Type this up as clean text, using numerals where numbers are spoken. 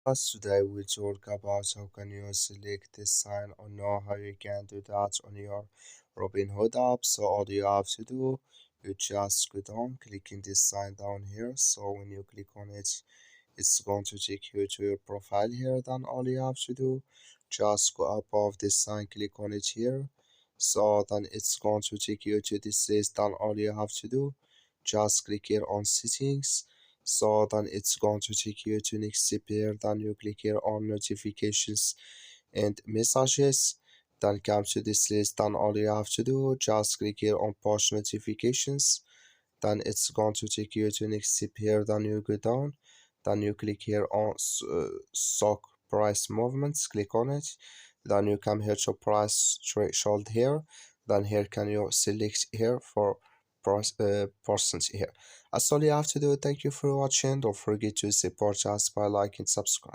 Today we'll talk about how can you select this sign or know how you can do that on your Robinhood app. So all you have to do, you just go down, clicking this sign down here. So when you click on it, it's going to take you to your profile here. Then all you have to do, just go above this sign, click on it here. So then it's going to take you to this list. Then all you have to do, just click here on settings. So then it's going to take you to next step here. Then you click here on notifications and messages. Then come to this list. Then all you have to do, just click here on push notifications. Then it's going to take you to next step here. Then you go down. Then you click here on stock price movements. Click on it. Then you come here to price threshold here. Then here can you select here for price percent here. That's all you have to do. Thank you for watching. Don't forget to support us by liking and subscribe.